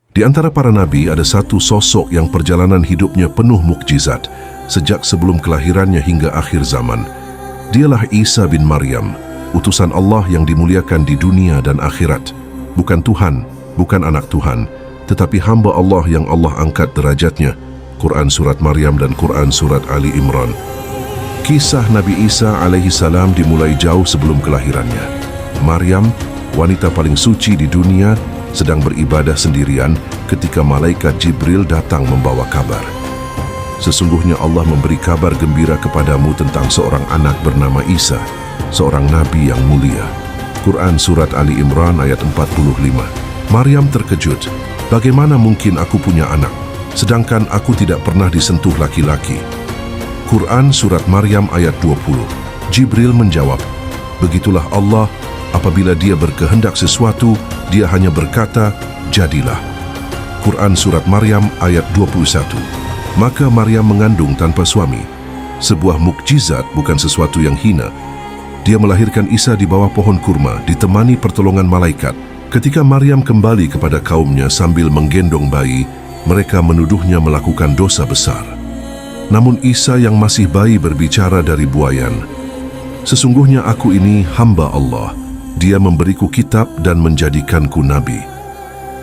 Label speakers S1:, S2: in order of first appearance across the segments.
S1: Di antara para nabi ada satu sosok yang perjalanan hidupnya penuh mukjizat sejak sebelum kelahirannya hingga akhir zaman. Dialah Isa bin Maryam, utusan Allah yang dimuliakan di dunia dan akhirat. Bukan Tuhan, bukan anak Tuhan, tetapi hamba Allah yang Allah angkat derajatnya. Quran Surat Maryam dan Quran Surat Ali Imran. Kisah Nabi Isa alaihi salam dimulai jauh sebelum kelahirannya. Maryam, wanita paling suci di dunia, sedang beribadah sendirian ketika malaikat Jibril datang membawa kabar. Sesungguhnya Allah memberi kabar gembira kepadamu tentang seorang anak bernama Isa, seorang nabi yang mulia. Quran Surat Ali Imran ayat 45. Maryam terkejut, bagaimana mungkin aku punya anak, sedangkan aku tidak pernah disentuh laki-laki. Quran Surat Maryam ayat 20. Jibril menjawab, begitulah Allah, apabila dia berkehendak sesuatu, dia hanya berkata, jadilah. Quran Surat Maryam ayat 21. Maka Maryam mengandung tanpa suami. Sebuah mukjizat, bukan sesuatu yang hina. Dia melahirkan Isa di bawah pohon kurma, ditemani pertolongan malaikat. Ketika Maryam kembali kepada kaumnya sambil menggendong bayi, mereka menuduhnya melakukan dosa besar. Namun Isa yang masih bayi berbicara dari buayan, sesungguhnya aku ini hamba Allah. Dia memberiku kitab dan menjadikanku nabi.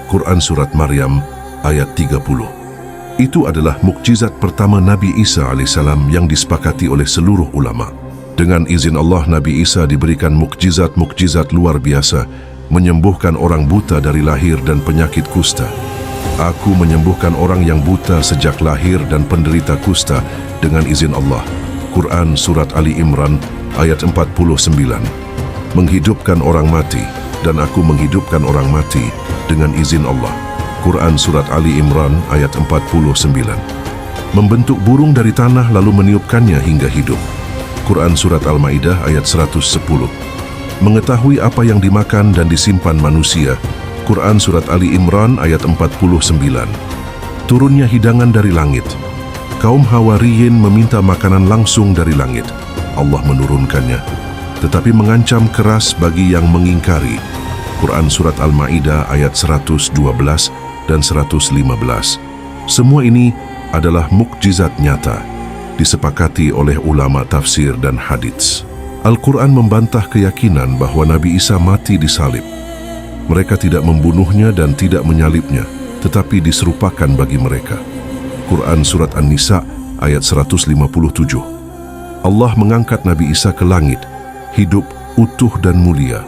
S1: Quran Surat Maryam ayat 30. Itu adalah mukjizat pertama Nabi Isa alaihissalam yang disepakati oleh seluruh ulama. Dengan izin Allah, Nabi Isa diberikan mukjizat-mukjizat luar biasa, menyembuhkan orang buta dari lahir dan penyakit kusta. Aku menyembuhkan orang yang buta sejak lahir dan penderita kusta dengan izin Allah. Quran Surat Ali Imran ayat 49. Menghidupkan orang mati, dan aku menghidupkan orang mati dengan izin Allah. Quran Surat Ali Imran ayat 49. Membentuk burung dari tanah lalu meniupkannya hingga hidup. Quran Surat Al-Maidah ayat 110. Mengetahui apa yang dimakan dan disimpan manusia. Quran Surat Ali Imran ayat 49. Turunnya hidangan dari langit. Kaum Hawariyin meminta makanan langsung dari langit. Allah menurunkannya, tetapi mengancam keras bagi yang mengingkari. Quran Surat Al-Maidah ayat 112 dan 115. Semua ini adalah mukjizat nyata, disepakati oleh ulama tafsir dan hadits. Al-Quran membantah keyakinan bahwa Nabi Isa mati disalib. Mereka tidak membunuhnya dan tidak menyalibnya, tetapi diserupakan bagi mereka. Quran Surat An-Nisa ayat 157. Allah mengangkat Nabi Isa ke langit, hidup, utuh dan mulia.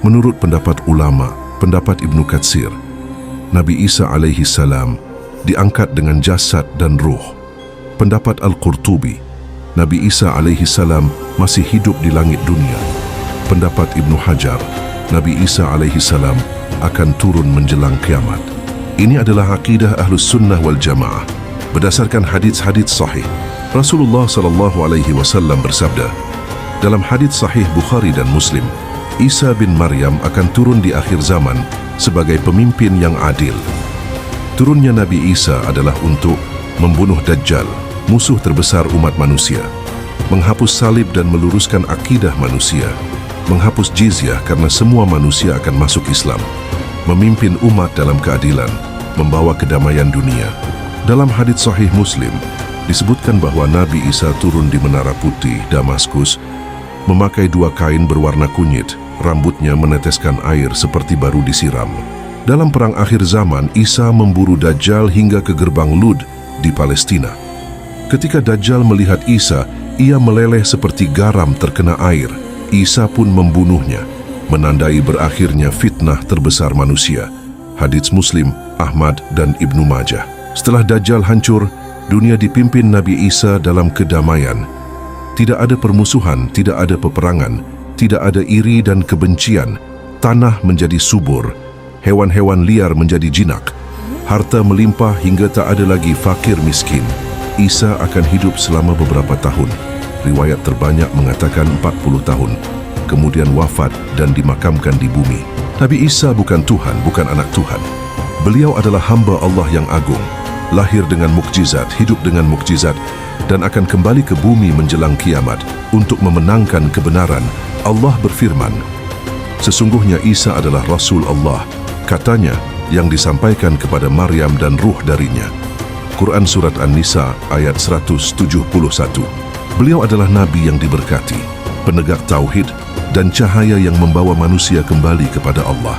S1: Menurut pendapat ulama, pendapat Ibnu Katsir, Nabi Isa alaihi salam diangkat dengan jasad dan ruh. Pendapat Al-Qurtubi, Nabi Isa alaihi salam masih hidup di langit dunia. Pendapat Ibnu Hajar, Nabi Isa alaihi salam akan turun menjelang kiamat. Ini adalah akidah Ahlus Sunnah wal Jamaah. Berdasarkan hadits-hadits sahih, Rasulullah SAW bersabda, dalam hadits sahih Bukhari dan Muslim, Isa bin Maryam akan turun di akhir zaman sebagai pemimpin yang adil. Turunnya Nabi Isa adalah untuk membunuh Dajjal, musuh terbesar umat manusia, menghapus salib dan meluruskan akidah manusia, menghapus jizyah karena semua manusia akan masuk Islam, memimpin umat dalam keadilan, membawa kedamaian dunia. Dalam hadits sahih Muslim, disebutkan bahwa Nabi Isa turun di Menara Putih, Damaskus, memakai 2 kain berwarna kunyit, rambutnya meneteskan air seperti baru disiram. Dalam perang akhir zaman, Isa memburu Dajjal hingga ke gerbang Lud di Palestina. Ketika Dajjal melihat Isa, ia meleleh seperti garam terkena air. Isa pun membunuhnya, menandai berakhirnya fitnah terbesar manusia. Hadits Muslim, Ahmad dan Ibnu Majah. Setelah Dajjal hancur, dunia dipimpin Nabi Isa dalam kedamaian. Tidak ada permusuhan, tidak ada peperangan, tidak ada iri dan kebencian. Tanah menjadi subur, hewan-hewan liar menjadi jinak, harta melimpah hingga tak ada lagi fakir miskin. Isa akan hidup selama beberapa tahun. Riwayat terbanyak mengatakan 40 tahun, kemudian wafat dan dimakamkan di bumi. Nabi Isa bukan Tuhan, bukan anak Tuhan. Beliau adalah hamba Allah yang agung, lahir dengan mukjizat, hidup dengan mukjizat, dan akan kembali ke bumi menjelang kiamat untuk memenangkan kebenaran. Allah berfirman, sesungguhnya Isa adalah Rasul Allah. Katanya, yang disampaikan kepada Maryam dan ruh darinya. Quran Surat An-Nisa ayat 171. Beliau adalah Nabi yang diberkati, penegak tauhid dan cahaya yang membawa manusia kembali kepada Allah.